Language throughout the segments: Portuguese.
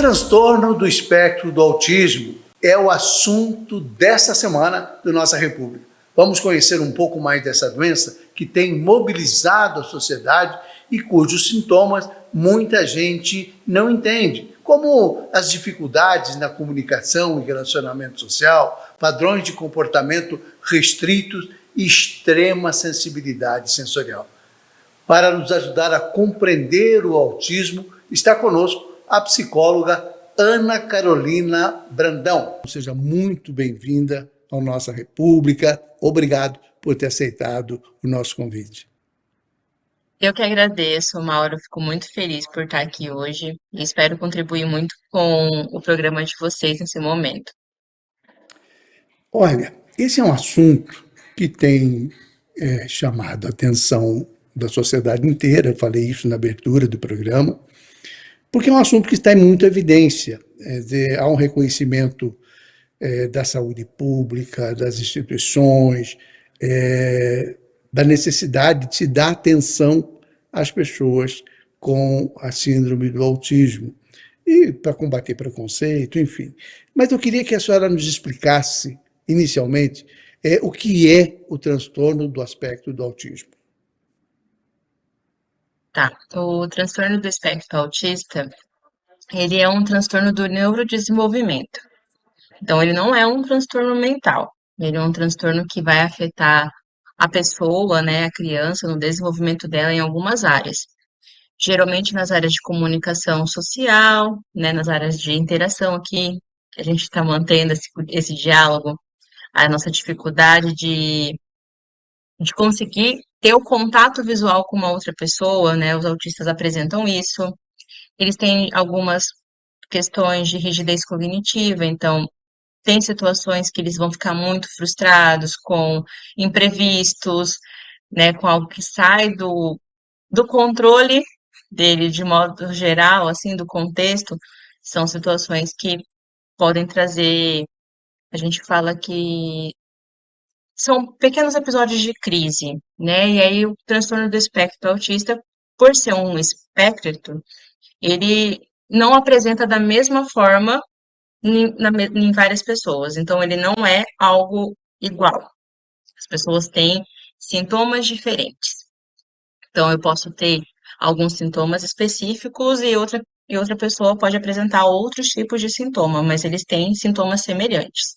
transtorno do espectro do autismo é o assunto desta semana da nossa República. Vamos conhecer um pouco mais dessa doença que tem mobilizado a sociedade e cujos sintomas muita gente não entende, como as dificuldades na comunicação e relacionamento social, padrões de comportamento restritos e extrema sensibilidade sensorial. Para nos ajudar a compreender o autismo, está conosco a psicóloga Ana Carolina Brandão. Seja muito bem-vinda à nossa República. Obrigado por ter aceitado o nosso convite. Eu que agradeço, Mauro. Fico muito feliz por estar aqui hoje e espero contribuir muito com o programa de vocês nesse momento. Olha, esse é um assunto que tem chamado a atenção da sociedade inteira. Eu falei isso na abertura do programa, porque é um assunto que está em muita evidência. Há um reconhecimento da saúde pública, das instituições, da necessidade de se dar atenção às pessoas com a síndrome do autismo e para combater preconceito, enfim. Mas eu queria que a senhora nos explicasse, inicialmente, o que é o transtorno do espectro do autismo. Tá. O transtorno do espectro autista, ele é um transtorno do neurodesenvolvimento. Então, ele não é um transtorno mental. Ele é um transtorno que vai afetar a pessoa, né, a criança, no desenvolvimento dela em algumas áreas. Geralmente nas áreas de comunicação social, né, nas áreas de interação aqui, que a gente está mantendo esse diálogo, a nossa dificuldade de conseguir ter o contato visual com uma outra pessoa, né? Os autistas apresentam isso. Eles têm algumas questões de rigidez cognitiva, então tem situações que eles vão ficar muito frustrados com imprevistos, né? Com algo que sai do controle dele de modo geral, assim, do contexto, são situações que podem trazer, a gente fala que são pequenos episódios de crise, né? E aí o transtorno do espectro autista, por ser um espectro, ele não apresenta da mesma forma em várias pessoas. Então, ele não é algo igual. As pessoas têm sintomas diferentes. Então, eu posso ter alguns sintomas específicos e outra pessoa pode apresentar outros tipos de sintoma, mas eles têm sintomas semelhantes.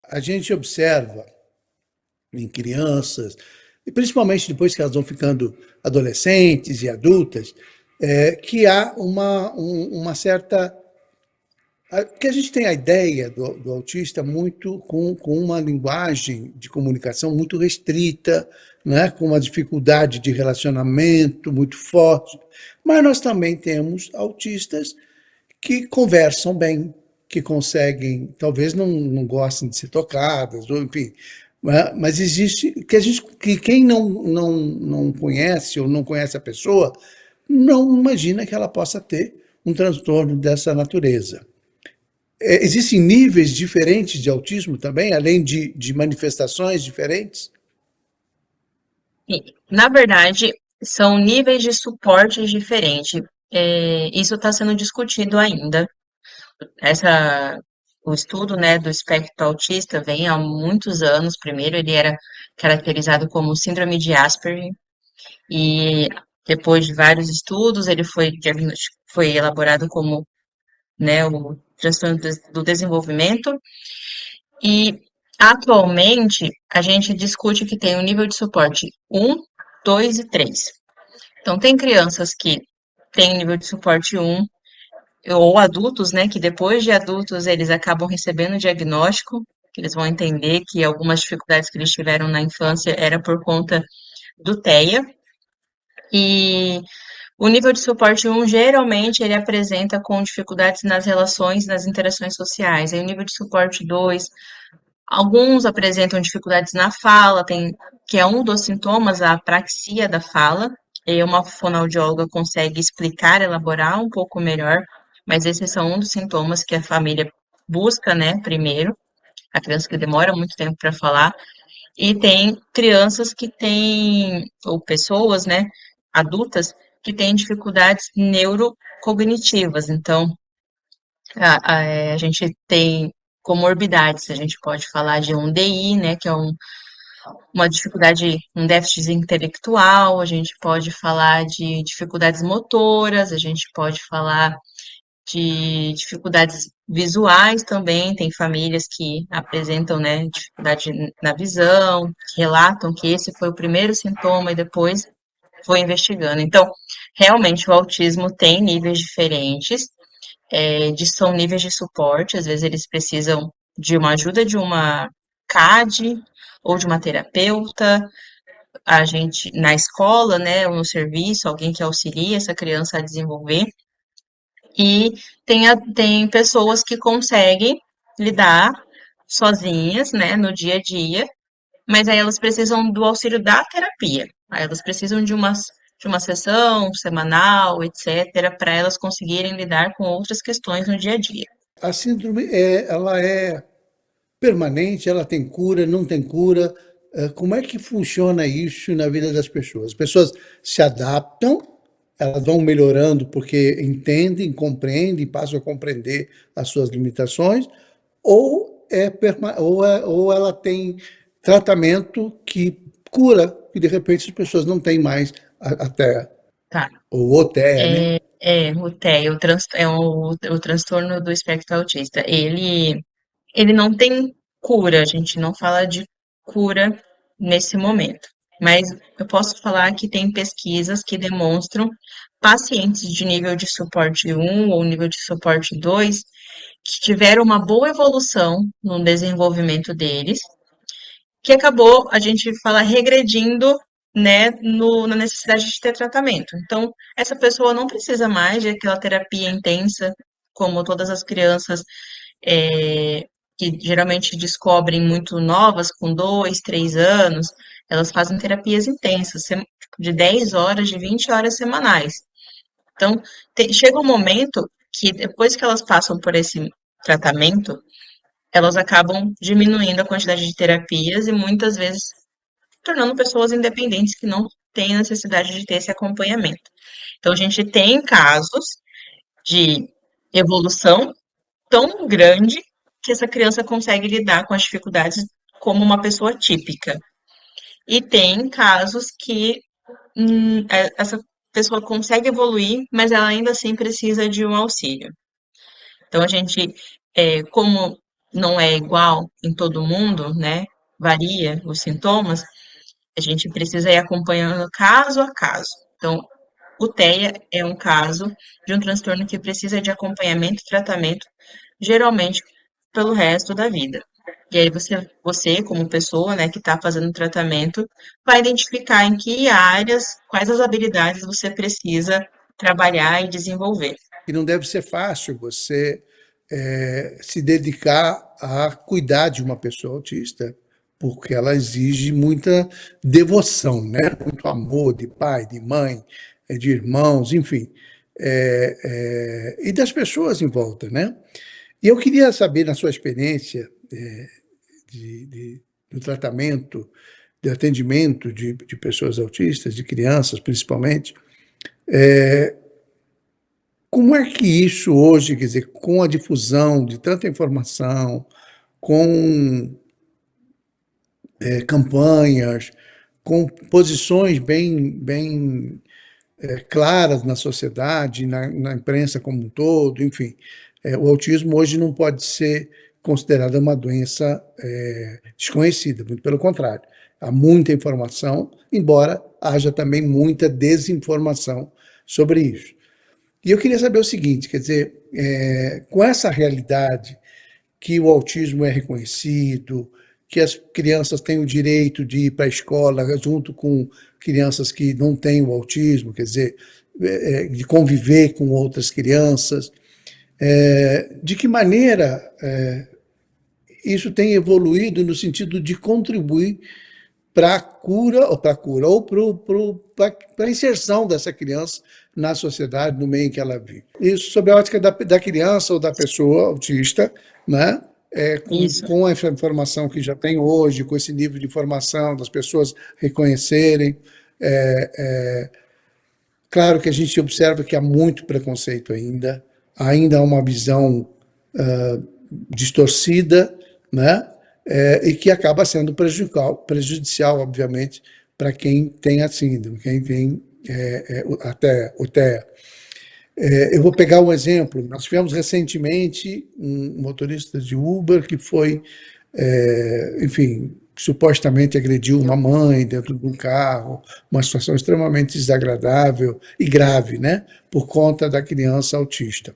A gente observa em crianças, e principalmente depois que elas vão ficando adolescentes e adultas, que há uma certa. Que a gente tem a ideia do autista muito com uma linguagem de comunicação muito restrita, né? Com uma dificuldade de relacionamento muito forte, mas nós também temos autistas que conversam bem, que conseguem, talvez não gostem de ser tocadas, ou enfim, né? Mas existe que quem não conhece ou não conhece a pessoa não imagina que ela possa ter um transtorno dessa natureza. Existem níveis diferentes de autismo também, além de manifestações diferentes? Na verdade, são níveis de suporte diferentes. Isso está sendo discutido ainda. Essa, o estudo, né, do espectro autista vem há muitos anos. Primeiro, ele era caracterizado como síndrome de Asperger, e depois de vários estudos, ele foi elaborado como, né, o transtorno do desenvolvimento. E atualmente a gente discute que tem o nível de suporte 1, 2 e 3. Então, tem crianças que têm nível de suporte 1, ou adultos, né, que depois de adultos eles acabam recebendo o diagnóstico, que eles vão entender que algumas dificuldades que eles tiveram na infância era por conta do TEA. E o nível de suporte 1, geralmente, ele apresenta com dificuldades nas relações, nas interações sociais. Aí o nível de suporte 2, alguns apresentam dificuldades na fala, que é um dos sintomas, a apraxia da fala, e uma fonoaudióloga consegue explicar, elaborar um pouco melhor, mas esses são um dos sintomas que a família busca, né, primeiro, a criança que demora muito tempo para falar, e tem crianças que têm, ou pessoas, né, adultas, que têm dificuldades neurocognitivas, então A gente tem comorbidades, a gente pode falar de um DI, né, que é uma dificuldade, um déficit intelectual, a gente pode falar de dificuldades motoras, a gente pode falar de dificuldades visuais também, tem famílias que apresentam, né, dificuldade na visão, que relatam que esse foi o primeiro sintoma e depois foi investigando. Então, realmente o autismo tem níveis diferentes, são níveis de suporte, às vezes eles precisam de uma ajuda de uma CAD ou de uma terapeuta, a gente na escola, né, ou no serviço, alguém que auxilia essa criança a desenvolver, e tem pessoas que conseguem lidar sozinhas, né, no dia a dia, mas aí elas precisam do auxílio da terapia. Aí elas precisam de uma sessão semanal, etc., para elas conseguirem lidar com outras questões no dia a dia. A síndrome ela é permanente, ela tem cura, não tem cura. Como é que funciona isso na vida das pessoas? As pessoas se adaptam, elas vão melhorando porque entendem, compreendem, passam a compreender as suas limitações, ou ela tem tratamento que cura, e de repente as pessoas não têm mais até, Tá. ou até, né? O TEA, o transtorno do espectro autista. Ele não tem cura, a gente não fala de cura nesse momento. Mas eu posso falar que tem pesquisas que demonstram pacientes de nível de suporte 1 ou nível de suporte 2 que tiveram uma boa evolução no desenvolvimento deles, que acabou, a gente fala, regredindo, né, na necessidade de ter tratamento. Então, essa pessoa não precisa mais de aquela terapia intensa, como todas as crianças que geralmente descobrem muito novas, com 2, 3 anos, elas fazem terapias intensas, de 10 horas, de 20 horas semanais. Então, chega um momento que depois que elas passam por esse tratamento, elas acabam diminuindo a quantidade de terapias e muitas vezes tornando pessoas independentes que não têm necessidade de ter esse acompanhamento. Então, a gente tem casos de evolução tão grande que essa criança consegue lidar com as dificuldades como uma pessoa típica. E tem casos que essa pessoa consegue evoluir, mas ela ainda assim precisa de um auxílio. Então, a gente, como não é igual em todo mundo, né? Varia os sintomas, a gente precisa ir acompanhando caso a caso. Então, o TEA é um caso de um transtorno que precisa de acompanhamento e tratamento, geralmente pelo resto da vida. E aí você como pessoa, né, que está fazendo o tratamento, vai identificar em que áreas, quais as habilidades você precisa trabalhar e desenvolver. E não deve ser fácil você se dedicar a cuidar de uma pessoa autista, porque ela exige muita devoção, né? Muito amor de pai, de mãe, de irmãos, enfim, e das pessoas em volta, né? E eu queria saber, na sua experiência do tratamento, de atendimento de pessoas autistas, de crianças principalmente, como é que isso hoje, quer dizer, com a difusão de tanta informação, com campanhas, com posições bem claras na sociedade, na imprensa como um todo, enfim, o autismo hoje não pode ser considerado uma doença desconhecida, muito pelo contrário. Há muita informação, embora haja também muita desinformação sobre isso. E eu queria saber o seguinte, quer dizer, com essa realidade que o autismo é reconhecido, que as crianças têm o direito de ir para a escola junto com crianças que não têm o autismo, quer dizer, de conviver com outras crianças, de que maneira isso tem evoluído no sentido de contribuir para a cura, ou para a inserção dessa criança na sociedade, no meio em que ela vive. Isso sob a ótica da criança ou da pessoa autista, né? Isso. Com a informação que já tem hoje, com esse nível de informação, das pessoas reconhecerem. Claro que a gente observa que há muito preconceito ainda há uma visão distorcida, né? E que acaba sendo prejudicial, obviamente, para quem tem a síndrome, quem tem até o TEA. Eu vou pegar um exemplo. Nós tivemos recentemente um motorista de Uber que foi, enfim, supostamente agrediu uma mãe dentro de um carro, uma situação extremamente desagradável e grave, né? Por conta da criança autista.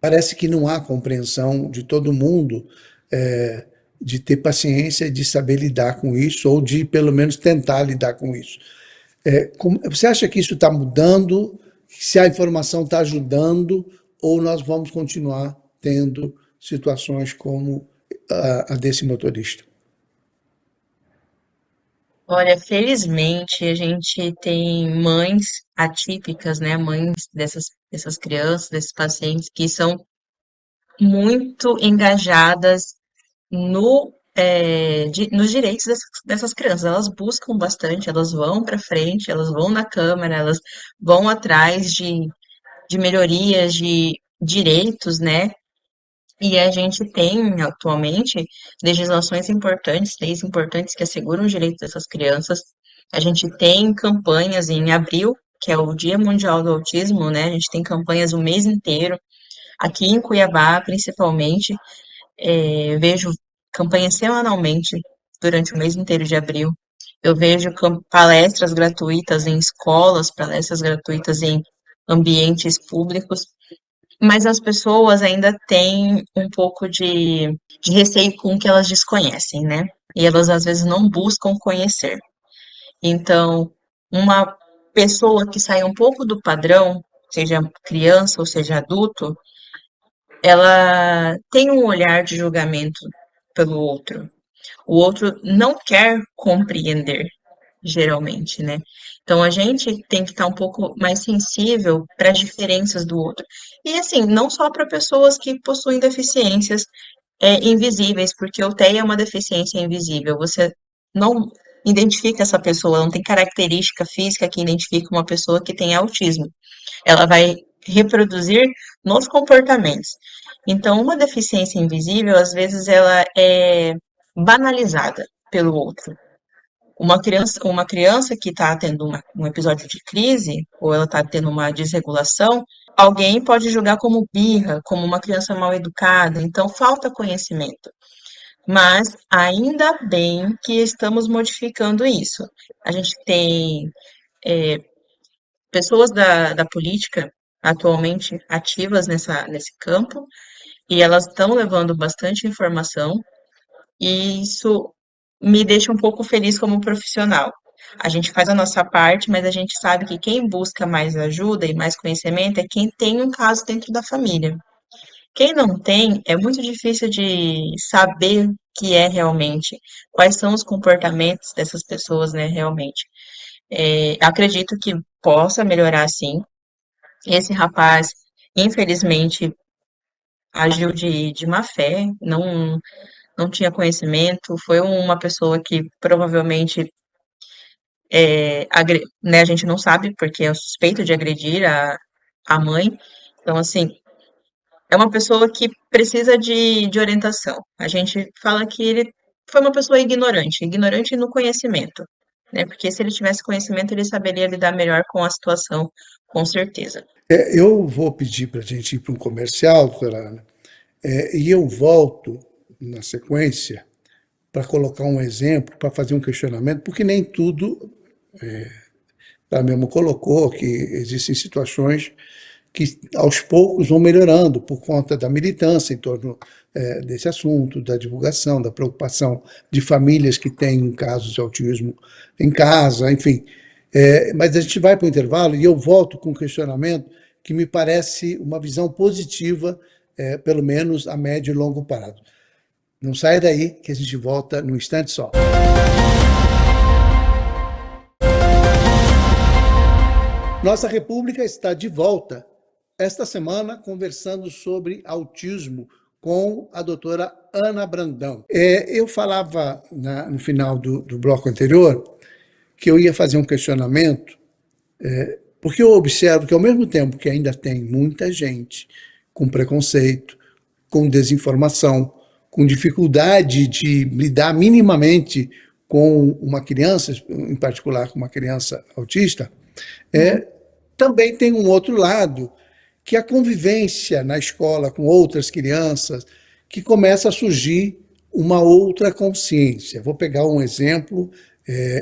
Parece que não há compreensão de todo mundo de ter paciência, de saber lidar com isso, ou de pelo menos tentar lidar com isso. Você acha que isso está mudando? Se a informação está ajudando, ou nós vamos continuar tendo situações como a desse motorista? Olha, felizmente a gente tem mães atípicas, né? Mães dessas crianças, desses pacientes que são muito engajadas nos direitos dessas crianças. Elas buscam bastante, elas vão para frente, elas vão na Câmara, elas vão atrás de melhorias, de direitos, né? E a gente tem atualmente legislações importantes, leis importantes que asseguram os direitos dessas crianças. A gente tem campanhas em abril, que é o Dia Mundial do Autismo, né? A gente tem campanhas o mês inteiro. Aqui em Cuiabá, principalmente, vejo campanhas semanalmente durante o mês inteiro de abril. Eu vejo palestras gratuitas em escolas, palestras gratuitas em ambientes públicos, mas as pessoas ainda têm um pouco de receio com o que elas desconhecem, né? E elas às vezes não buscam conhecer. Então, uma pessoa que sai um pouco do padrão, seja criança ou seja adulto, ela tem um olhar de julgamento pelo outro. O outro não quer compreender, geralmente, né? Então a gente tem que estar um pouco mais sensível para as diferenças do outro. E assim, não só para pessoas que possuem deficiências invisíveis, porque o TEA é uma deficiência invisível. Você não identifica essa pessoa, não tem característica física que identifica uma pessoa que tem autismo. Ela vai reproduzir nos comportamentos. Então, uma deficiência invisível, às vezes, ela é banalizada pelo outro. Uma criança que está tendo um episódio de crise, ou ela está tendo uma desregulação, alguém pode julgar como birra, como uma criança mal educada, então falta conhecimento. Mas ainda bem que estamos modificando isso. A gente tem pessoas da política atualmente ativas nesse campo, e elas estão levando bastante informação, e isso me deixa um pouco feliz como profissional. A gente faz a nossa parte, mas a gente sabe que quem busca mais ajuda e mais conhecimento é quem tem um caso dentro da família. Quem não tem, é muito difícil de saber o que é realmente, quais são os comportamentos dessas pessoas, né, realmente. Acredito que possa melhorar sim. Esse rapaz, infelizmente, agiu de má fé, não tinha conhecimento, foi uma pessoa que provavelmente, né, a gente não sabe, porque é suspeito de agredir a mãe. Então, assim, é uma pessoa que precisa de orientação. A gente fala que ele foi uma pessoa ignorante, ignorante no conhecimento, né? Porque se ele tivesse conhecimento, ele saberia lidar melhor com a situação, com certeza. Eu vou pedir para a gente ir para um comercial, doutora Ana, e eu volto na sequência para colocar um exemplo, para fazer um questionamento, porque nem tudo, ela mesmo colocou que existem situações que aos poucos vão melhorando por conta da militância em torno desse assunto, da divulgação, da preocupação de famílias que têm casos de autismo em casa, enfim. Mas a gente vai para o intervalo e eu volto com um questionamento que me parece uma visão positiva, pelo menos a médio e longo prazo. Não saia daí que a gente volta num instante só. Nossa República está de volta esta semana conversando sobre autismo com a doutora Ana Brandão. Eu falava no final do bloco anterior que eu ia fazer um questionamento, porque eu observo que ao mesmo tempo que ainda tem muita gente com preconceito, com desinformação, com dificuldade de lidar minimamente com uma criança, em particular com uma criança autista, Uhum. também tem um outro lado, que é a convivência na escola com outras crianças, que começa a surgir uma outra consciência. Vou pegar um exemplo.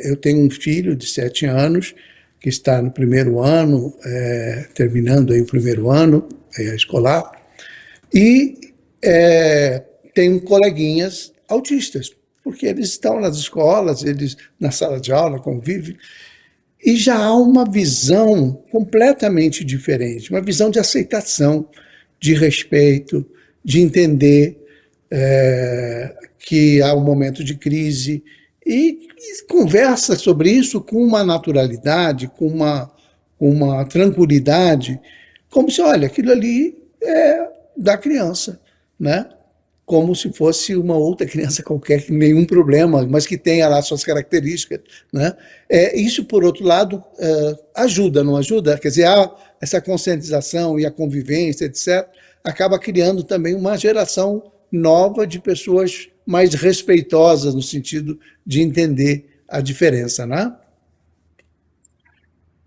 Eu tenho um filho de 7 anos que está no primeiro ano, terminando aí o primeiro ano escolar, e tem coleguinhas autistas, porque eles estão nas escolas, eles na sala de aula convivem, e já há uma visão completamente diferente, uma visão de aceitação, de respeito, de entender que há um momento de crise e conversa sobre isso com uma naturalidade, com uma tranquilidade, como se, olha, aquilo ali é da criança, né? Como se fosse uma outra criança qualquer, que nenhum problema, mas que tenha lá suas características, né? Isso, por outro lado, ajuda, não ajuda? Quer dizer, essa conscientização e a convivência, etc., acaba criando também uma geração nova de pessoas mais respeitosas no sentido de entender a diferença, né?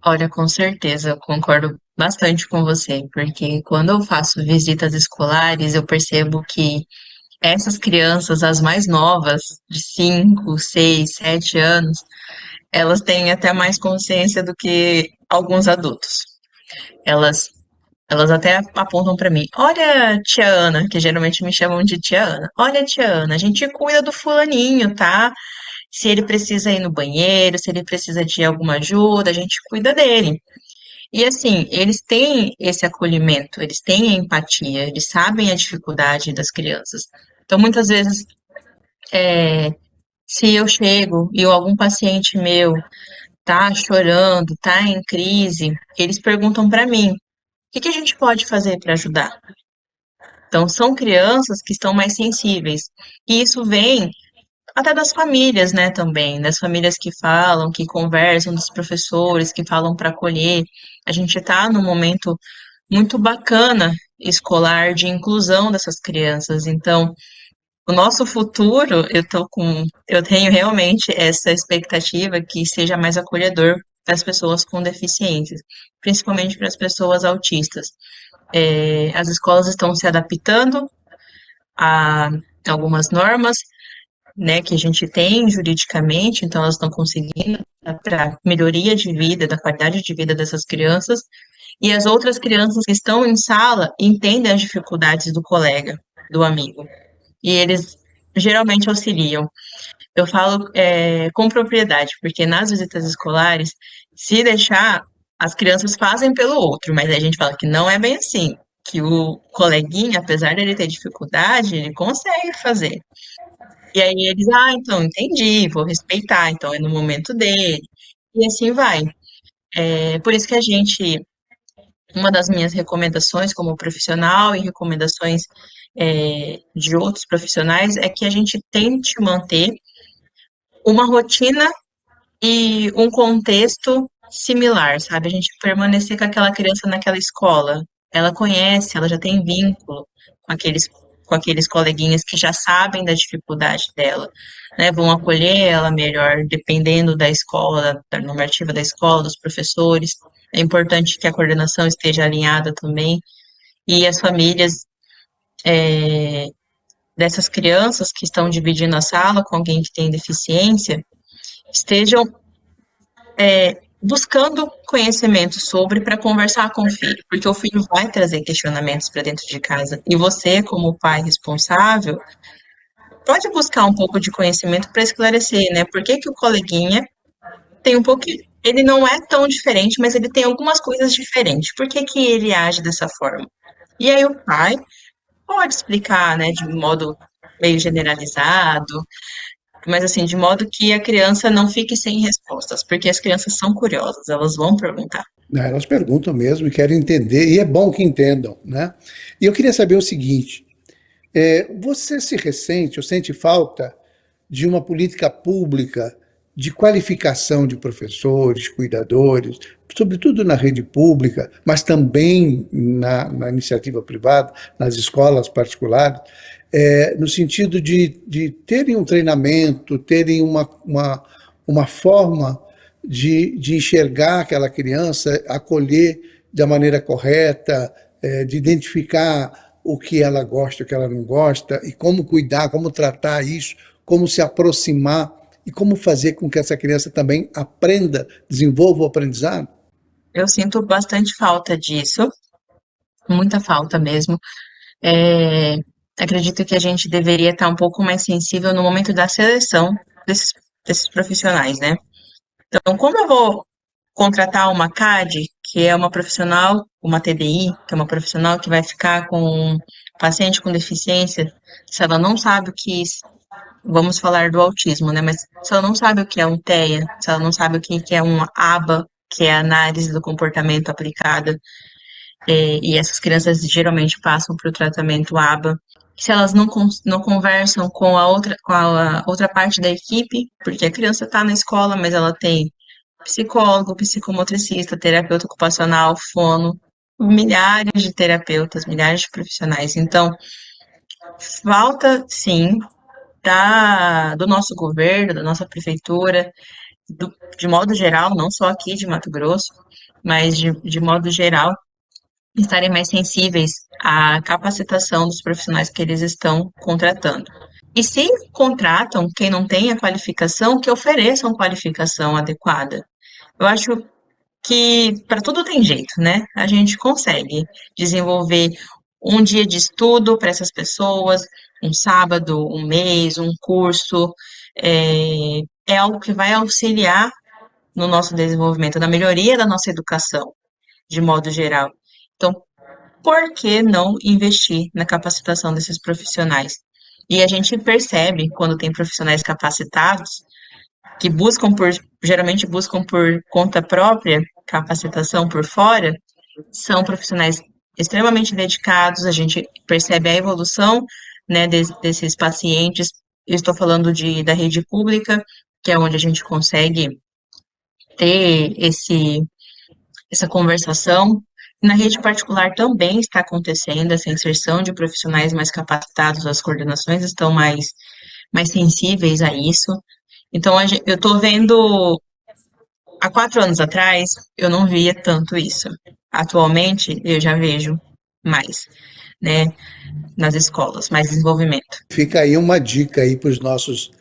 Olha, com certeza, eu concordo bastante com você, porque quando eu faço visitas escolares, eu percebo que essas crianças, as mais novas, de 5, 6, 7 anos, elas têm até mais consciência do que alguns adultos. Elas, elas até apontam para mim: olha, tia Ana, que geralmente me chamam de tia Ana. Olha, tia Ana, a gente cuida do fulaninho, tá? Se ele precisa ir no banheiro, se ele precisa de alguma ajuda, a gente cuida dele. E assim, eles têm esse acolhimento, eles têm a empatia, eles sabem a dificuldade das crianças. Então, muitas vezes, se eu chego e algum paciente meu tá chorando, tá em crise, eles perguntam para mim: o que que a gente pode fazer para ajudar? Então, são crianças que estão mais sensíveis. E isso vem até das famílias, né, também, das famílias que falam, que conversam, dos professores que falam para acolher. A gente está num momento muito bacana escolar de inclusão dessas crianças. Então, o nosso futuro, eu tenho realmente essa expectativa que seja mais acolhedor para as pessoas com deficiências, principalmente para as pessoas autistas. As escolas estão se adaptando a algumas normas, né, que a gente tem juridicamente, então elas estão conseguindo para melhoria de vida, da qualidade de vida dessas crianças, e as outras crianças que estão em sala entendem as dificuldades do colega, do amigo, e eles geralmente auxiliam. Eu falo com propriedade, porque nas visitas escolares, se deixar, as crianças fazem pelo outro, mas aí a gente fala que não é bem assim, que o coleguinha, apesar dele ter dificuldade, ele consegue fazer. E aí eles, então, entendi, vou respeitar, então é no momento dele. E assim vai. Por isso que uma das minhas recomendações como profissional e recomendações de outros profissionais é que a gente tente manter uma rotina e um contexto similar, sabe? A gente permanecer com aquela criança naquela escola. Ela conhece, ela já tem vínculo com aqueles coleguinhas que já sabem da dificuldade dela, né? Vão acolher ela melhor, dependendo da escola, da normativa da escola, dos professores. É importante que a coordenação esteja alinhada também. E as famílias dessas crianças que estão dividindo a sala com alguém que tem deficiência estejam buscando conhecimento sobre para conversar com o filho, porque o filho vai trazer questionamentos para dentro de casa. E você, como pai responsável, pode buscar um pouco de conhecimento para esclarecer, né? Por que que o coleguinha tem um pouquinho. Ele não é tão diferente, mas ele tem algumas coisas diferentes. Por que que ele age dessa forma? E aí o pai pode explicar, né, de modo meio generalizado, mas assim, de modo que a criança não fique sem respostas, porque as crianças são curiosas, elas vão perguntar. Né, elas perguntam mesmo e querem entender, e é bom que entendam, né? E eu queria saber o seguinte: você se ressente ou sente falta de uma política pública de qualificação de professores, cuidadores, sobretudo na rede pública, mas também na iniciativa privada, nas escolas particulares, no sentido de terem um treinamento, terem uma forma de enxergar aquela criança, acolher da maneira correta, de identificar o que ela gosta, o que ela não gosta, e como cuidar, como tratar isso, como se aproximar e como fazer com que essa criança também aprenda, desenvolva o aprendizado? Eu sinto bastante falta disso, muita falta mesmo. É, acredito que a gente deveria estar um pouco mais sensível no momento da seleção desses, desses profissionais, né? Então, como eu vou contratar uma CAD, que é uma profissional, uma TDI, que é uma profissional que vai ficar com um paciente com deficiência, se ela não sabe o que, vamos falar do autismo, né? Mas se ela não sabe o que é um TEA, se ela não sabe o que é uma ABA, que é a análise do comportamento aplicada, e essas crianças geralmente passam para o tratamento ABA. Se elas não conversam com a outra parte da equipe, porque a criança está na escola, mas ela tem psicólogo, psicomotricista, terapeuta ocupacional, fono, milhares de terapeutas, milhares de profissionais. Então, falta, sim, do nosso governo, da nossa prefeitura, de modo geral, não só aqui de Mato Grosso, mas de modo geral, estarem mais sensíveis à capacitação dos profissionais que eles estão contratando. E se contratam quem não tem a qualificação, que ofereçam qualificação adequada. Eu acho que para tudo tem jeito, né? A gente consegue desenvolver um dia de estudo para essas pessoas, um sábado, um mês, um curso, é algo que vai auxiliar no nosso desenvolvimento, na melhoria da nossa educação, de modo geral. Então, por que não investir na capacitação desses profissionais? E a gente percebe, quando tem profissionais capacitados, que geralmente buscam por conta própria, capacitação por fora, são profissionais extremamente dedicados, a gente percebe a evolução, né, desses pacientes. Eu estou falando da rede pública, que é onde a gente consegue ter essa conversação. Na rede particular também está acontecendo essa inserção de profissionais mais capacitados, as coordenações estão mais sensíveis a isso. Então, eu estou vendo, há 4 anos atrás, eu não via tanto isso. Atualmente, eu já vejo mais, né, nas escolas, mais desenvolvimento. Fica aí uma dica aí para os nossos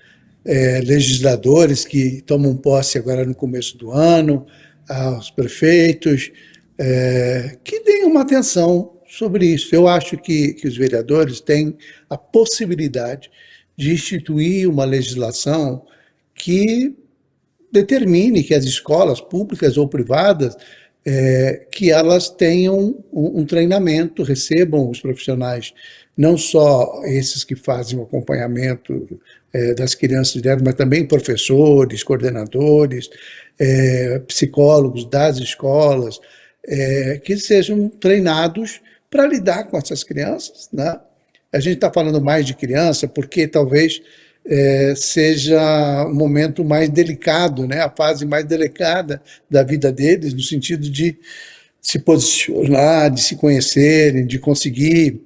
legisladores que tomam posse agora no começo do ano, aos prefeitos, que deem uma atenção sobre isso. Eu acho que os vereadores têm a possibilidade de instituir uma legislação que determine que as escolas públicas ou privadas que elas tenham um treinamento, recebam os profissionais, não só esses que fazem o acompanhamento das crianças direto, mas também professores, coordenadores, psicólogos das escolas, que sejam treinados para lidar com essas crianças, né? A gente está falando mais de criança porque talvez seja um momento mais delicado, né? A fase mais delicada da vida deles, no sentido de se posicionar, de se conhecerem, de conseguir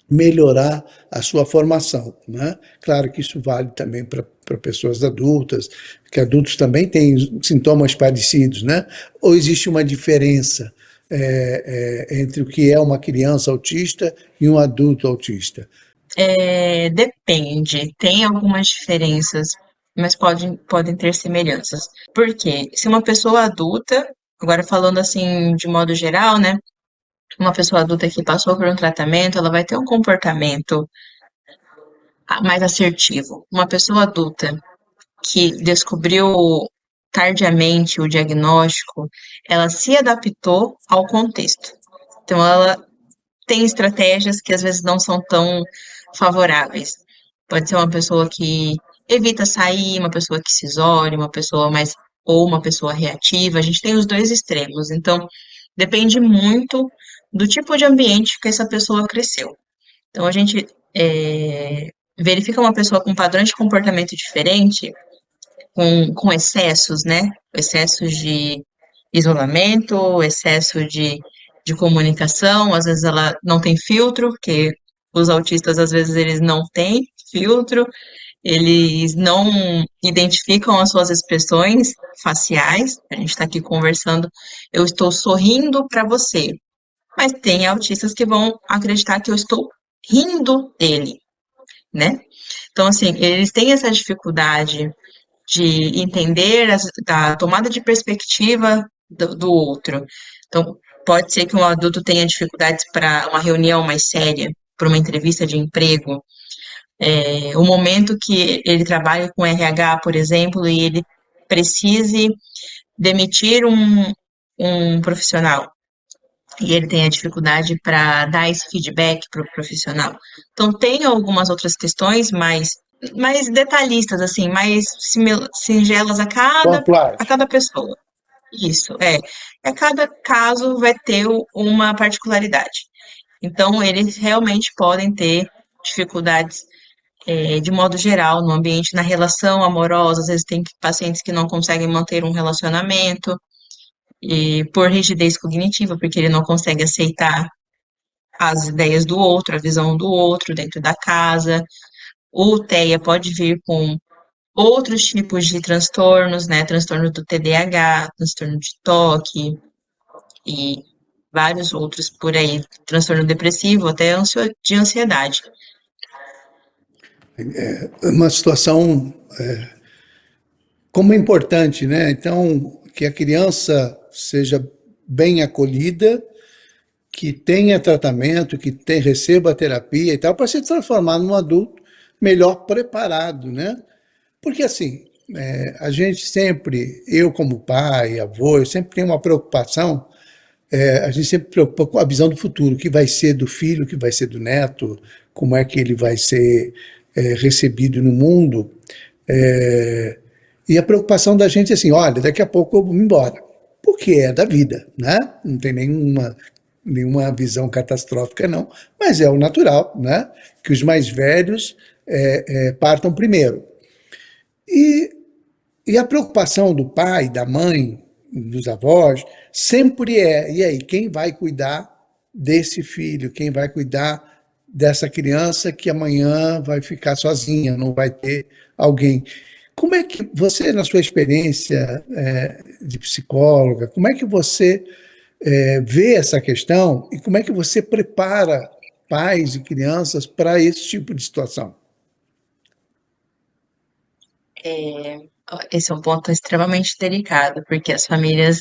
melhorar a sua formação, né? Claro que isso vale também para pessoas adultas, que adultos também têm sintomas parecidos, né? Ou existe uma diferença entre o que é uma criança autista e um adulto autista? Depende, tem algumas diferenças, mas podem ter semelhanças. Porque se uma pessoa adulta, agora falando assim de modo geral, né? Uma pessoa adulta que passou por um tratamento, ela vai ter um comportamento mais assertivo. Uma pessoa adulta que descobriu tardiamente o diagnóstico, ela se adaptou ao contexto. Então, ela tem estratégias que às vezes não são tão favoráveis. Pode ser uma pessoa que evita sair, uma pessoa que se isole, uma pessoa mais ou uma pessoa reativa. A gente tem os dois extremos. Então, depende muito do tipo de ambiente que essa pessoa cresceu. Então, a gente verifica uma pessoa com padrões de comportamento diferente com excessos, né? Excessos de isolamento, excesso de comunicação, às vezes ela não tem filtro, porque os autistas às vezes eles não têm filtro, eles não identificam as suas expressões faciais. A gente está aqui conversando, eu estou sorrindo para você, mas tem autistas que vão acreditar que eu estou rindo dele, né? Então, assim, eles têm essa dificuldade de entender a tomada de perspectiva do outro. Então, pode ser que um adulto tenha dificuldades para uma reunião mais séria, para uma entrevista de emprego, o momento que ele trabalha com RH, por exemplo, e ele precise demitir um profissional e ele tem a dificuldade para dar esse feedback para o profissional. Então, tem algumas outras questões mais detalhistas, assim, mais singelas a Pontuais. cada pessoa. Isso, é. A cada caso vai ter uma particularidade. Então, eles realmente podem ter dificuldades, de modo geral, no ambiente, na relação amorosa. Às vezes, tem pacientes que não conseguem manter um relacionamento, e por rigidez cognitiva, porque ele não consegue aceitar as ideias do outro, a visão do outro dentro da casa. O TEA pode vir com outros tipos de transtornos, né? Transtorno do TDAH, transtorno de toque e vários outros por aí, transtorno depressivo, até de ansiedade. Uma situação como é importante, né? Então, que a criança seja bem acolhida, que tenha tratamento, receba terapia e tal, para se transformar num adulto melhor preparado, né? Porque assim, a gente sempre, eu como pai, avô, eu sempre tenho uma preocupação, a gente sempre preocupa com a visão do futuro, o que vai ser do filho, o que vai ser do neto, como é que ele vai ser recebido no mundo. É, e a preocupação da gente é assim, olha, daqui a pouco eu vou embora, porque é da vida, né? Não tem nenhuma visão catastrófica, não, mas é o natural, né? Que os mais velhos partam primeiro. E, e a preocupação do pai, da mãe, dos avós, sempre e aí, quem vai cuidar desse filho? Quem vai cuidar dessa criança que amanhã vai ficar sozinha, não vai ter alguém? Como é que você, na sua experiência de psicóloga, como é que você vê essa questão e como é que você prepara pais e crianças para esse tipo de situação? Esse é um ponto extremamente delicado, porque as famílias,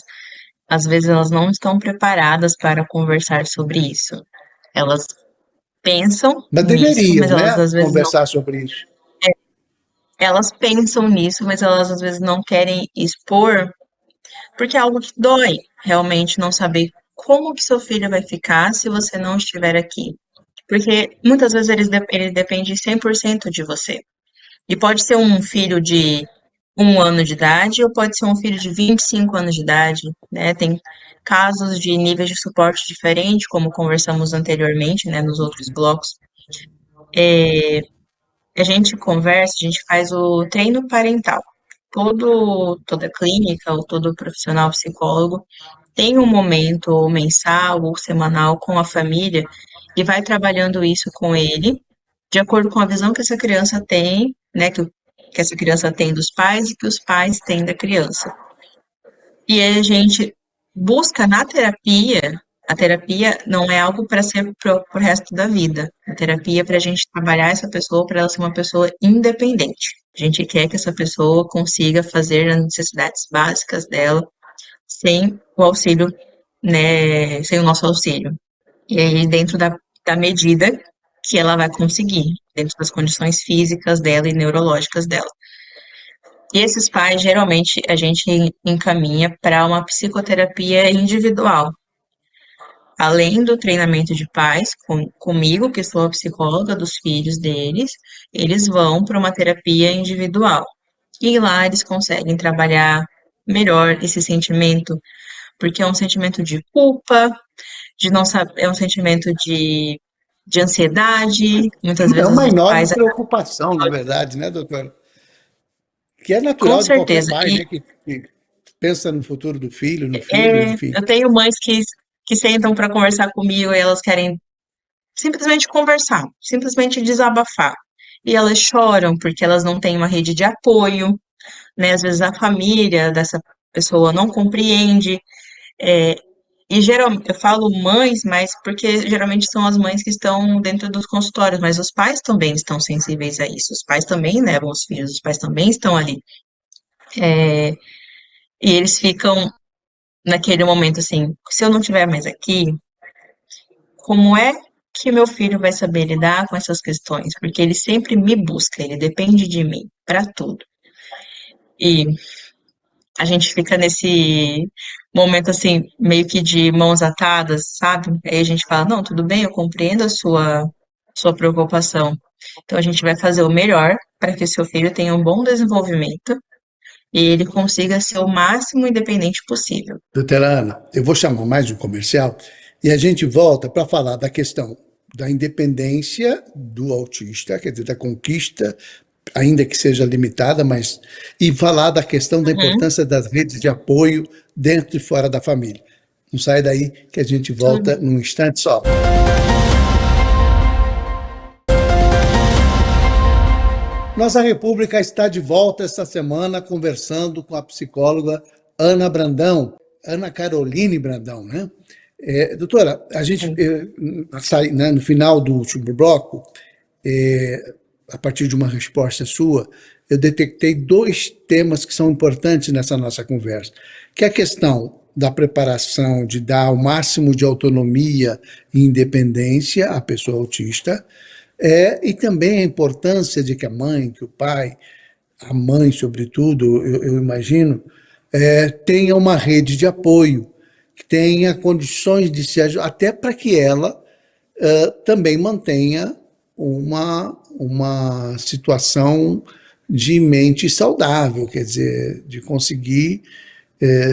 às vezes, elas não estão preparadas para conversar sobre isso. Elas pensam Mas nisso, deveriam, mas elas né, às vezes não. conversar sobre isso. Elas pensam nisso, mas elas às vezes não querem expor, porque é algo que dói, realmente não saber como que seu filho vai ficar se você não estiver aqui. Porque muitas vezes ele depende 100% de você. E pode ser um filho de 1 ano de idade ou pode ser um filho de 25 anos de idade, né? Tem casos de níveis de suporte diferentes, como conversamos anteriormente, né, nos outros blocos. A gente conversa, a gente faz o treino parental. Toda clínica ou todo profissional psicólogo tem um momento mensal ou semanal com a família e vai trabalhando isso com ele, de acordo com a visão que essa criança tem, né, que essa criança tem dos pais e que os pais têm da criança. E aí a gente busca na terapia, a terapia não é algo para ser pro resto da vida. A terapia é para a gente trabalhar essa pessoa para ela ser uma pessoa independente. A gente quer que essa pessoa consiga fazer as necessidades básicas dela sem o auxílio, né, sem o nosso auxílio. E aí, dentro da medida que ela vai conseguir, dentro das condições físicas dela e neurológicas dela. E esses pais, geralmente, a gente encaminha para uma psicoterapia individual. Além do treinamento de pais, comigo, que sou a psicóloga dos filhos deles, eles vão para uma terapia individual. E lá eles conseguem trabalhar melhor esse sentimento, porque é um sentimento de culpa, de não saber, é um sentimento de ansiedade. Muitas É vezes uma os enorme pais. preocupação, na verdade, né, doutora? Que é Com natural de qualquer certeza. pai, E né? Que pensa no futuro do filho, no filho, enfim. eu tenho mães que sentam para conversar comigo e elas querem simplesmente conversar, simplesmente desabafar. E elas choram porque elas não têm uma rede de apoio, né? Às vezes a família dessa pessoa não compreende. É, e geralmente, eu falo mães, mas porque geralmente são as mães que estão dentro dos consultórios, mas os pais também estão sensíveis a isso. Os pais também levam os filhos, os pais também estão ali. É, e eles ficam naquele momento assim, se eu não estiver mais aqui, como é que meu filho vai saber lidar com essas questões? Porque ele sempre me busca, ele depende de mim para tudo. E a gente fica nesse momento assim, meio que de mãos atadas, sabe? Aí a gente fala, não, tudo bem, eu compreendo a sua preocupação. Então a gente vai fazer o melhor para que o seu filho tenha um bom desenvolvimento e ele consiga ser o máximo independente possível. Doutora Ana, eu vou chamar mais um comercial e a gente volta para falar da questão da independência do autista, quer dizer, da conquista, ainda que seja limitada, mas e falar da questão da Uhum, importância das redes de apoio dentro e fora da família. Não sai daí que a gente tudo volta bem. num instante só. Nossa República está de volta esta semana conversando com a psicóloga Ana Brandão, Ana Caroline Brandão, né? Doutora, a gente Sim. sai, né, no final do último bloco, a partir de uma resposta sua, eu detectei dois temas que são importantes nessa nossa conversa, que é a questão da preparação de dar o máximo de autonomia e independência à pessoa autista, e também a importância de que a mãe, que o pai, a mãe, sobretudo, eu imagino, tenha uma rede de apoio, que tenha condições de se ajudar, até para que ela também mantenha uma situação de mente saudável, quer dizer, de conseguir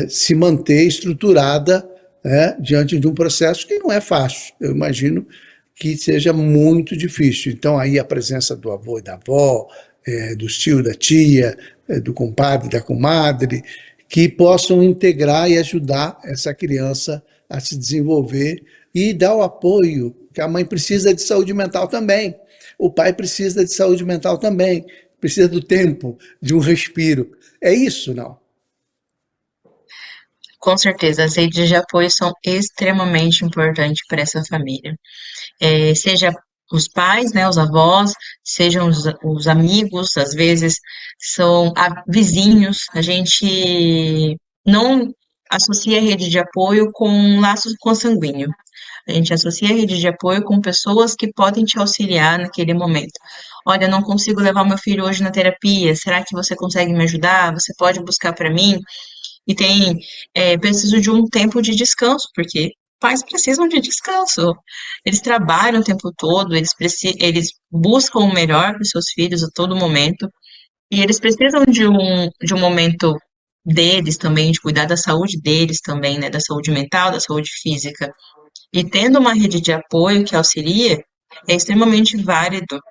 se manter estruturada, né, diante de um processo que não é fácil. Eu imagino que seja muito difícil. Então, aí a presença do avô e da avó, dos tios, da tia, do compadre, da comadre, que possam integrar e ajudar essa criança a se desenvolver e dar o apoio que a mãe precisa de saúde mental também. O pai precisa de saúde mental também, precisa do tempo, de um respiro. É isso, não? Com certeza, as redes de apoio são extremamente importantes para essa família. Seja os pais, né, os avós, sejam os amigos, às vezes são vizinhos. A gente não associa a rede de apoio com laços consanguíneos. A gente associa a rede de apoio com pessoas que podem te auxiliar naquele momento. Olha, não consigo levar meu filho hoje na terapia. Será que você consegue me ajudar? Você pode buscar para mim? E tem, preciso de um tempo de descanso, porque pais precisam de descanso. Eles trabalham o tempo todo, eles buscam o melhor para os seus filhos a todo momento, e eles precisam de um momento deles também, de cuidar da saúde deles também, né, da saúde mental, da saúde física. E tendo uma rede de apoio que auxilia, é extremamente válido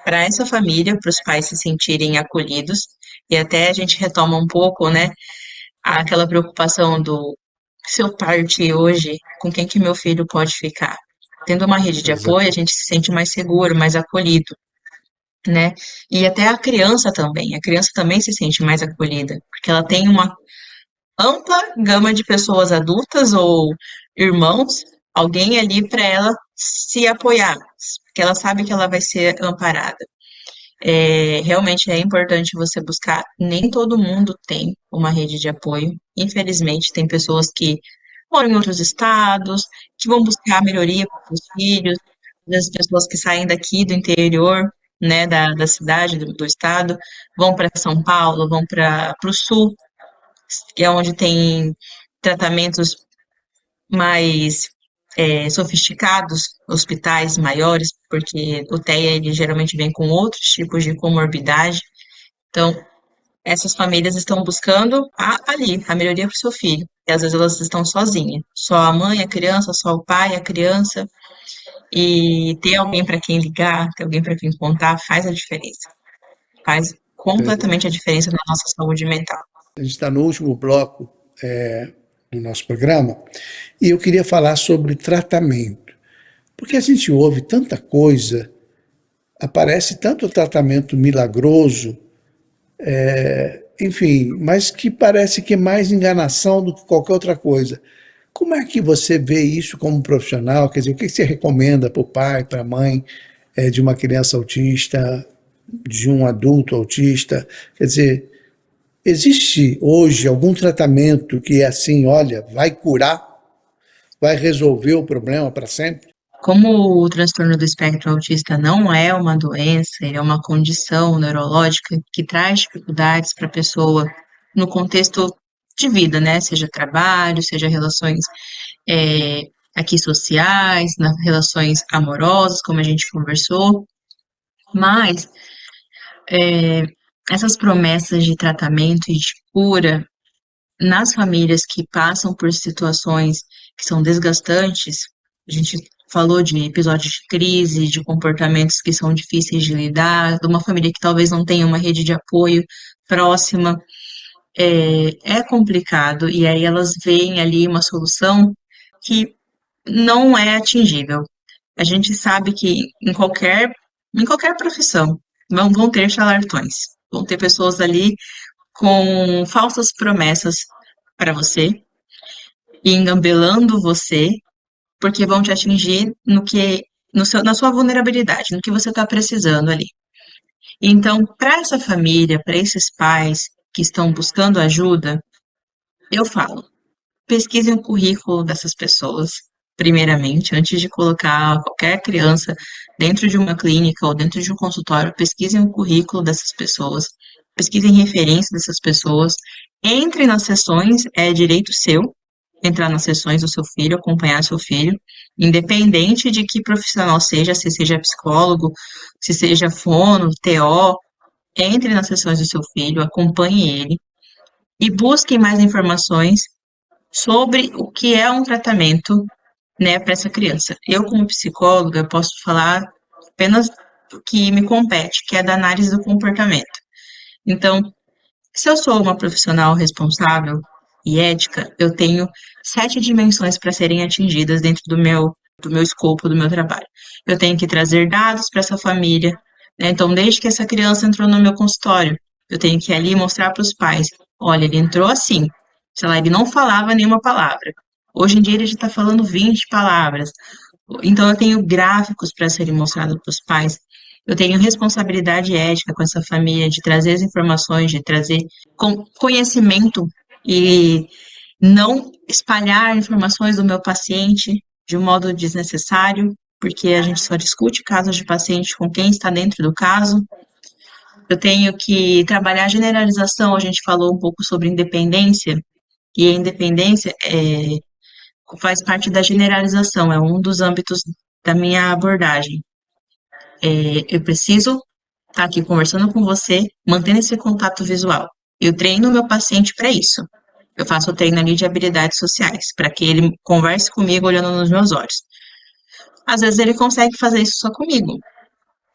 para essa família, para os pais se sentirem acolhidos, e até a gente retoma um pouco, né, aquela preocupação do se eu partir hoje, com quem que meu filho pode ficar? Tendo uma rede de apoio, a Exatamente. gente se sente mais seguro, mais acolhido, né? E até a criança também se sente mais acolhida, porque ela tem uma ampla gama de pessoas adultas ou irmãos, alguém ali para ela se apoiar, porque ela sabe que ela vai ser amparada. Realmente é importante você buscar. Nem todo mundo tem uma rede de apoio. Infelizmente, tem pessoas que moram em outros estados, que vão buscar melhoria para os filhos, às vezes pessoas que saem daqui do interior, né, da cidade, do estado, vão para São Paulo, vão para o sul, que é onde tem tratamentos mais sofisticados, hospitais maiores, porque o TEA ele geralmente vem com outros tipos de comorbidade. Então, essas famílias estão buscando ali a melhoria para o seu filho. E às vezes elas estão sozinhas, só a mãe, a criança, só o pai, a criança. E ter alguém para quem ligar, ter alguém para quem contar, faz a diferença. Faz completamente a diferença na nossa saúde mental. A gente está no último bloco do nosso programa e eu queria falar sobre tratamento, porque a gente ouve tanta coisa, aparece tanto tratamento milagroso, enfim, mas que parece que é mais enganação do que qualquer outra coisa. Como é que você vê isso como profissional? Quer dizer, o que você recomenda para o pai, para a mãe de uma criança autista, de um adulto autista? Quer dizer, existe hoje algum tratamento que é assim, olha, vai curar, vai resolver o problema para sempre? Como o transtorno do espectro autista não é uma doença, ele é uma condição neurológica que traz dificuldades para a pessoa no contexto de vida, né? Seja trabalho, seja relações é, aqui sociais, nas relações amorosas, como a gente conversou, mas essas promessas de tratamento e de cura nas famílias que passam por situações que são desgastantes, a gente falou de episódios de crise, de comportamentos que são difíceis de lidar, de uma família que talvez não tenha uma rede de apoio próxima, é complicado, e aí elas veem ali uma solução que não é atingível. A gente sabe que em qualquer profissão vão ter charlatões, vão ter pessoas ali com falsas promessas para você e engambelando você, porque vão te atingir na sua vulnerabilidade, no que você está precisando ali. Então, para essa família, para esses pais que estão buscando ajuda, eu falo, pesquisem o currículo dessas pessoas, primeiramente, antes de colocar qualquer criança dentro de uma clínica ou dentro de um consultório, pesquisem o currículo dessas pessoas, pesquisem referência dessas pessoas, entre nas sessões, é direito seu entrar nas sessões do seu filho, acompanhar seu filho, independente de que profissional seja, se seja psicólogo, se seja fono, TO, entre nas sessões do seu filho, acompanhe ele e busquem mais informações sobre o que é um tratamento, né, para essa criança. Eu, como psicóloga, posso falar apenas o que me compete, que é da análise do comportamento. Então, se eu sou uma profissional responsável e ética, eu tenho 7 dimensões para serem atingidas dentro do meu escopo, do meu trabalho. Eu tenho que trazer dados para essa família, né? Então, desde que essa criança entrou no meu consultório, eu tenho que ir ali mostrar para os pais, olha, ele entrou assim, sei lá, ele não falava nenhuma palavra. Hoje em dia ele já está falando 20 palavras. Então, eu tenho gráficos para serem mostrados para os pais. Eu tenho responsabilidade ética com essa família de trazer as informações, de trazer conhecimento e não espalhar informações do meu paciente de um modo desnecessário, porque a gente só discute casos de paciente com quem está dentro do caso. Eu tenho que trabalhar a generalização, a gente falou um pouco sobre independência, e a independência faz parte da generalização, é um dos âmbitos da minha abordagem. Eu preciso estar aqui conversando com você, mantendo esse contato visual. Eu treino o meu paciente para isso. Eu faço o treino ali de habilidades sociais, para que ele converse comigo olhando nos meus olhos. Às vezes ele consegue fazer isso só comigo,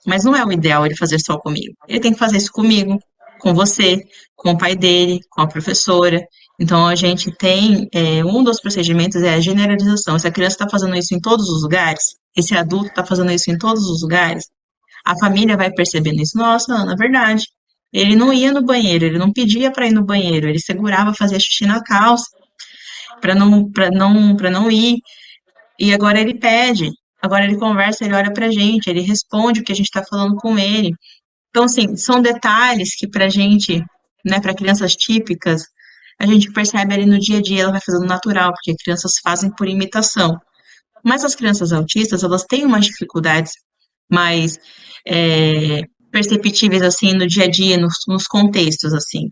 mas não é o ideal ele fazer só comigo. Ele tem que fazer isso comigo, com você, com o pai dele, com a professora. Então a gente tem um dos procedimentos é a generalização. Se a criança está fazendo isso em todos os lugares, esse adulto está fazendo isso em todos os lugares, a família vai percebendo isso. Nossa, Ana, verdade. Ele não ia no banheiro, ele não pedia para ir no banheiro, ele segurava, fazia xixi na calça para não ir. E agora ele pede, agora ele conversa, ele olha pra gente, ele responde o que a gente está falando com ele. Então, assim, são detalhes que pra gente, né, para crianças típicas, a gente percebe ali no dia a dia, ela vai fazendo natural, porque crianças fazem por imitação. Mas as crianças autistas, elas têm umas dificuldades mais perceptíveis, assim, no dia a dia, nos contextos, assim,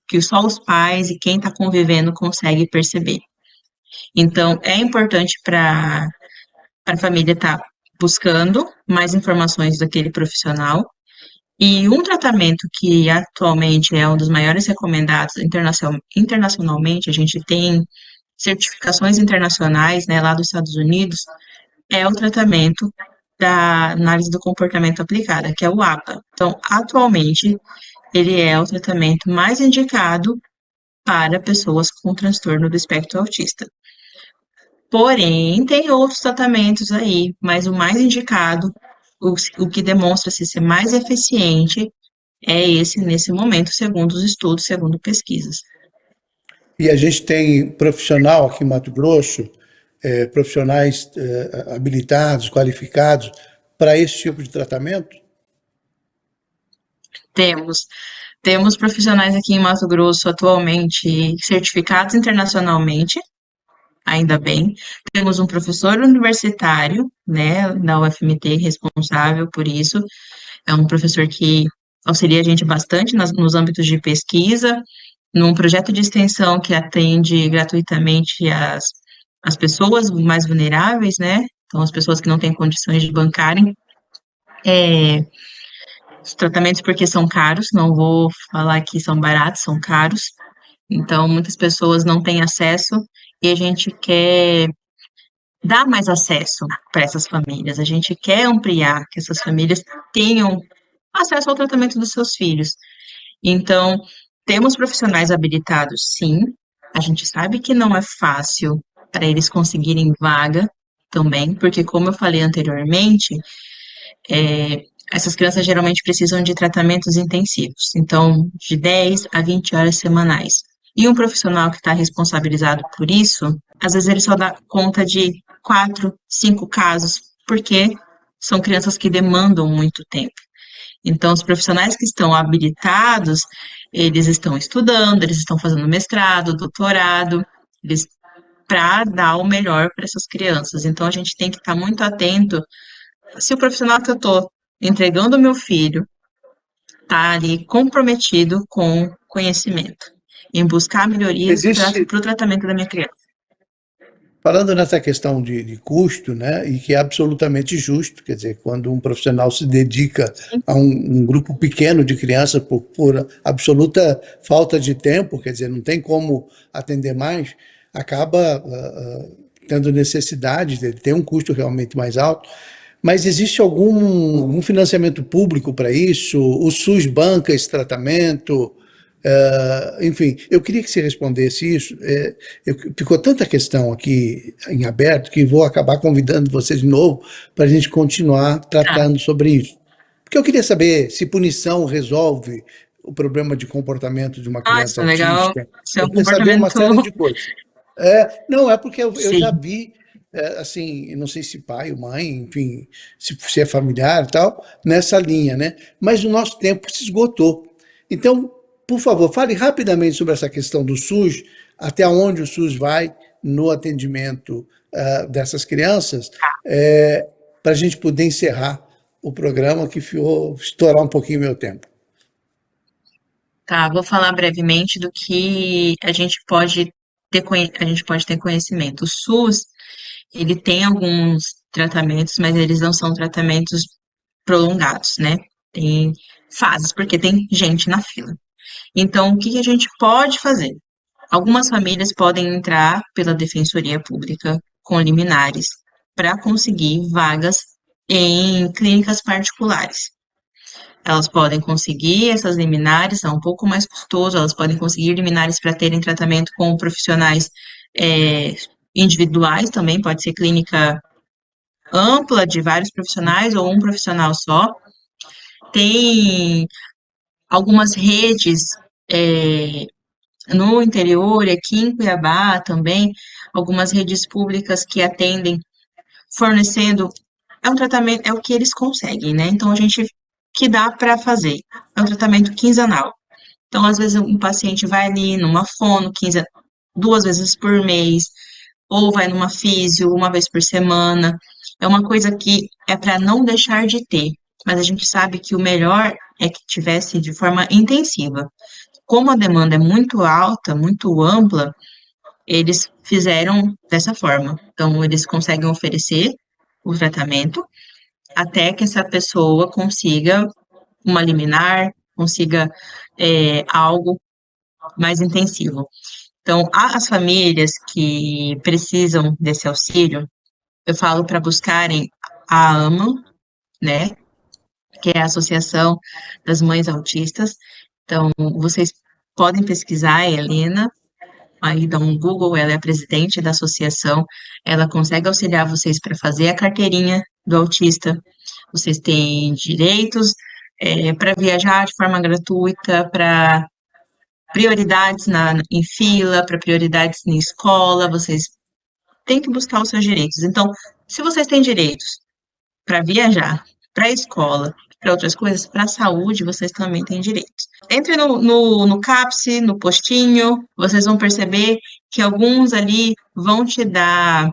que só os pais e quem está convivendo consegue perceber. Então, é importante para a família estar buscando mais informações daquele profissional. E um tratamento que atualmente é um dos maiores recomendados internacionalmente, a gente tem certificações internacionais, né, lá dos Estados Unidos, é o tratamento da análise do comportamento aplicada, que é o APA. Então, atualmente, ele é o tratamento mais indicado para pessoas com transtorno do espectro autista. Porém, tem outros tratamentos aí, mas o mais indicado, o que demonstra-se ser mais eficiente, é esse nesse momento, segundo os estudos, segundo pesquisas. E a gente tem profissional aqui em Mato Grosso, profissionais habilitados, qualificados para esse tipo de tratamento? Temos, temos profissionais aqui em Mato Grosso atualmente certificados internacionalmente, ainda bem. Temos um professor universitário, né, da UFMT responsável por isso. É um professor que auxilia a gente bastante nos âmbitos de pesquisa, num projeto de extensão que atende gratuitamente as pessoas mais vulneráveis, né? Então, as pessoas que não têm condições de bancarem os tratamentos porque são caros, não vou falar que são baratos, são caros. Então, muitas pessoas não têm acesso e a gente quer dar mais acesso para essas famílias. A gente quer ampliar que essas famílias tenham acesso ao tratamento dos seus filhos. Então, temos profissionais habilitados, sim. A gente sabe que não é fácil para eles conseguirem vaga também, porque, como eu falei anteriormente, essas crianças geralmente precisam de tratamentos intensivos, então, de 10 a 20 horas semanais. E um profissional que está responsabilizado por isso, às vezes ele só dá conta de 4, 5 casos, porque são crianças que demandam muito tempo. Então, os profissionais que estão habilitados, eles estão estudando, eles estão fazendo mestrado, doutorado, eles para dar o melhor para essas crianças. Então, a gente tem que estar muito atento se o profissional que eu estou entregando ao meu filho está ali comprometido com conhecimento, em buscar melhorias para Existe, o tratamento da minha criança. falando nessa questão de custo, né, e que é absolutamente justo, quer dizer, quando um profissional se dedica a um grupo pequeno de crianças por absoluta falta de tempo, quer dizer, não tem como atender mais, acaba tendo necessidade, de ter um custo realmente mais alto. Mas existe algum financiamento público para isso? O SUS banca esse tratamento? Enfim, eu queria que você respondesse isso. Ficou tanta questão aqui em aberto que vou acabar convidando você de novo para a gente continuar Tá. tratando sobre isso. Porque eu queria saber se punição resolve o problema de comportamento de uma criança Nossa, legal. autista. Seu Eu queria saber uma comportamento. série de coisas. Não, é porque eu já Sim. vi, assim, não sei se pai ou mãe, enfim, se é familiar e tal, nessa linha, né? Mas o nosso tempo se esgotou. Então, por favor, fale rapidamente sobre essa questão do SUS, até onde o SUS vai no atendimento dessas crianças, para a gente poder encerrar o programa que ficou estourar um pouquinho meu tempo. Tá, vou falar brevemente do que a gente pode a gente pode ter conhecimento. O SUS, ele tem alguns tratamentos, mas eles não são tratamentos prolongados, né? Tem fases, porque tem gente na fila. Então, o que que a gente pode fazer? Algumas famílias podem entrar pela Defensoria Pública com liminares para conseguir vagas em clínicas particulares. Elas podem conseguir essas liminares, é um pouco mais custoso, elas podem conseguir liminares para terem tratamento com profissionais é, individuais também, pode ser clínica ampla de vários profissionais ou um profissional só. Tem algumas redes é, no interior, aqui em Cuiabá também, algumas redes públicas que atendem fornecendo, é um tratamento, é o que eles conseguem, né? Então a gente que dá para fazer. É um tratamento quinzenal. Então, às vezes, um paciente vai ali numa fono, 15, 2 vezes por mês, ou vai numa físio, uma vez por semana. É uma coisa que é para não deixar de ter, mas a gente sabe que o melhor é que tivesse de forma intensiva. Como a demanda é muito alta, muito ampla, eles fizeram dessa forma. Então, eles conseguem oferecer o tratamento até que essa pessoa consiga uma liminar, consiga algo mais intensivo. Então, as famílias que precisam desse auxílio, eu falo para buscarem a AMA, né, que é a Associação das Mães Autistas, Então, vocês podem pesquisar a Helena, aí dá um Google, ela é a presidente da associação, ela consegue auxiliar vocês para fazer a carteirinha do autista, vocês têm direitos para viajar de forma gratuita, para prioridades em fila, para prioridades na escola, vocês têm que buscar os seus direitos. Então, se vocês têm direitos para viajar, para a escola, para outras coisas, para a saúde, vocês também têm direitos. Entre no CAPS, no postinho, vocês vão perceber que alguns ali vão te dar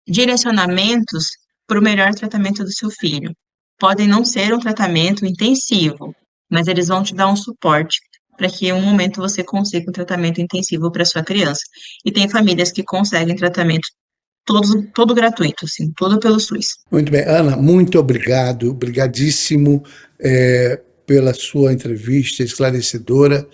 direcionamentos para o melhor tratamento do seu filho. Podem não ser um tratamento intensivo, mas eles vão te dar um suporte para que em um momento você consiga um tratamento intensivo para sua criança. E tem famílias que conseguem tratamento todo gratuito, assim, tudo pelo SUS. Muito bem. Ana, muito obrigado, obrigadíssimo pela sua entrevista esclarecedora.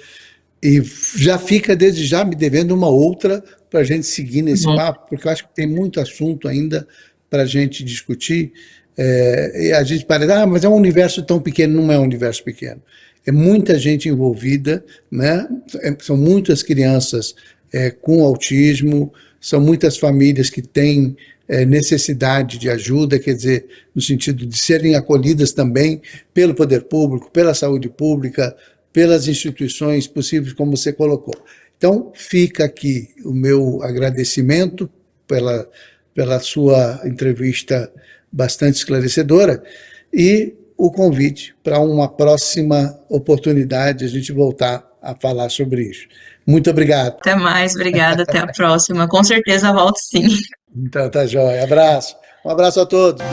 E já fica desde já me devendo uma outra para a gente seguir nesse Bom, papo, porque eu acho que tem muito assunto ainda para a gente discutir. E a gente parece, mas é um universo tão pequeno. Não é um universo pequeno. É muita gente envolvida, né? São muitas crianças com autismo, são muitas famílias que têm necessidade de ajuda, quer dizer, no sentido de serem acolhidas também pelo poder público, pela saúde pública, pelas instituições possíveis, como você colocou. Então, fica aqui o meu agradecimento pela sua entrevista bastante esclarecedora e o convite para uma próxima oportunidade a gente voltar a falar sobre isso. Muito obrigado. até mais, obrigada, até a próxima. Com certeza volto sim. Então, tá joia. Abraço. Um abraço a todos.